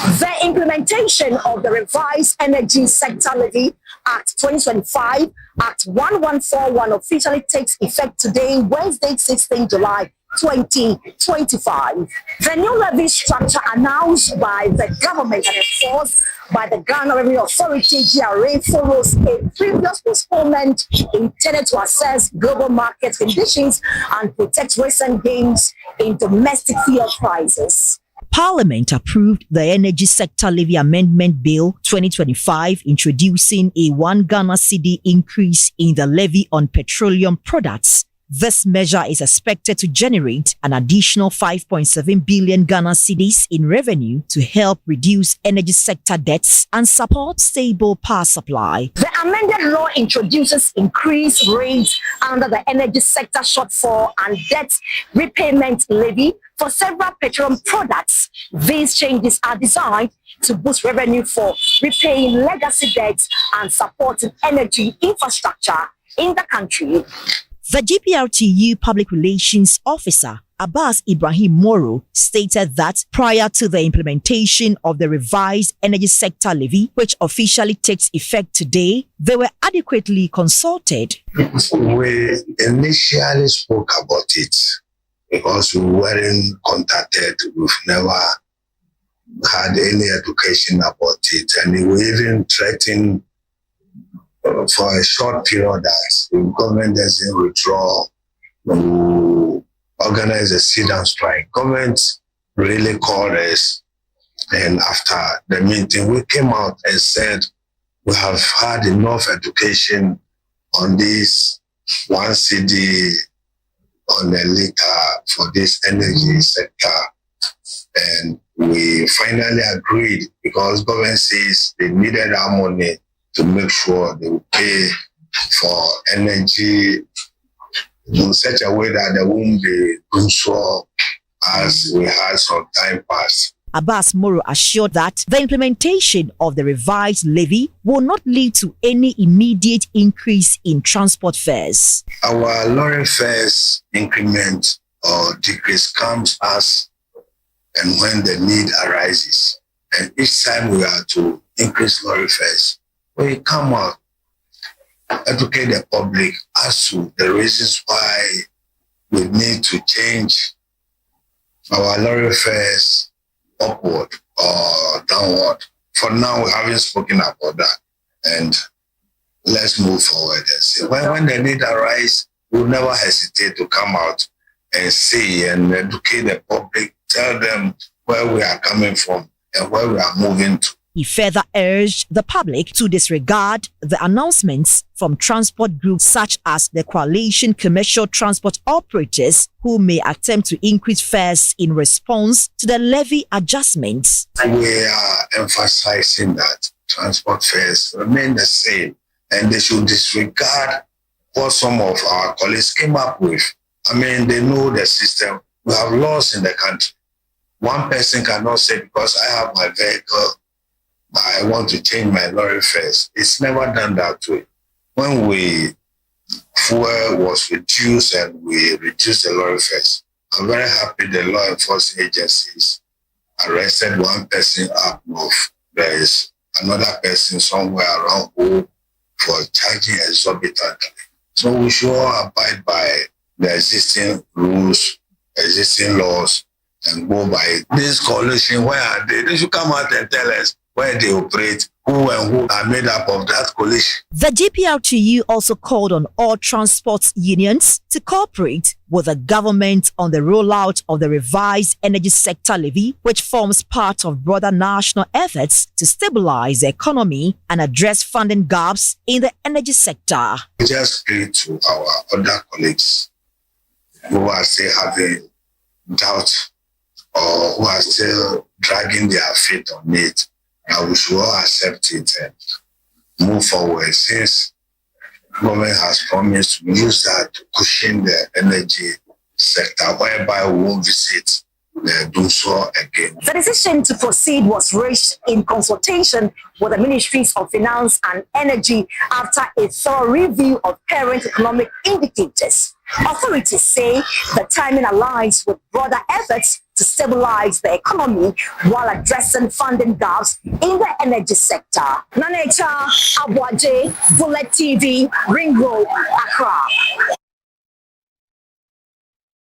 The implementation of the revised Energy Sector Levy Act 2025, Act 1141, officially takes effect today, Wednesday, 16 July 2025. The new levy structure announced by the government and enforced by the Ghana Revenue Authority (GRA) follows a previous postponement intended to assess global market conditions and protect recent gains in domestic fuel prices. Parliament approved the Energy Sector Levy Amendment Bill 2025, introducing a 1 Ghana Cedi increase in the levy on petroleum products. This measure is expected to generate an additional 5.7 billion Ghana cedis in revenue to help reduce energy sector debts and support stable power supply. The amended law introduces increased rates under the energy sector shortfall and debt repayment levy for several petroleum products. These changes are designed to boost revenue for repaying legacy debts and supporting energy infrastructure in the country. The Gprtu Public Relations Officer, Abass Ibrahim Moro, stated that prior to the implementation of the revised Energy Sector Levy, which officially takes effect today, they were adequately consulted. We initially spoke about it because we weren't contacted. We've never had any education about it, and we even threatened for a short period that the government doesn't withdraw to organize a sit-down strike. Government really called us, and after the meeting, we came out and said we have had enough education on this 1 Cedi on the litre for this energy sector, and we finally agreed because government says they needed our money to make sure they will pay for energy in such a way that they won't be doing so as we had some time past. Abass Moro assured that the implementation of the revised levy will not lead to any immediate increase in transport fares. Our lorry fares increment or decrease comes as and when the need arises. And each time we are to increase lorry fares, we come out, educate the public as to the reasons why we need to change our lorry fares upward or downward. For now, we haven't spoken about that. And let's move forward and see. When the need arises, we'll never hesitate to come out and see and educate the public, tell them where we are coming from and where we are moving to. He further urged the public to disregard the announcements from transport groups such as the Coalition Commercial Transport Operators, who may attempt to increase fares in response to the levy adjustments. We are emphasizing that transport fares remain the same, and they should disregard what some of our colleagues came up with. I mean, they know the system. We have laws in the country. One person cannot say, because I have my vehicle, I want to change my lorry fares. It's never done that way. When fuel was reduced and we reduced the lorry fares, I'm very happy the law enforcement agencies arrested one person up north. There is another person somewhere around home for charging exorbitantly. So we should all abide by the existing rules, existing laws, and go by it. This coalition, where are they? They should come out and tell us where they operate, who and who are made up of that coalition. The Gprtu also called on all transport unions to cooperate with the government on the rollout of the revised Energy Sector Levy, which forms part of broader national efforts to stabilize the economy and address funding gaps in the energy sector. We just pray to our other colleagues who are still having doubt or who are still dragging their feet on it. And we should all accept it and move forward, since government has promised to use that to cushion the energy sector, whereby we won't visit the do so again. The decision to proceed was reached in consultation with the Ministries of Finance and Energy after a thorough review of current economic indicators. Authorities say the timing aligns with broader efforts to stabilize the economy while addressing funding gaps in the energy sector. Nana Achiaa Aboagye, Bullet TV, Ring Road, Accra.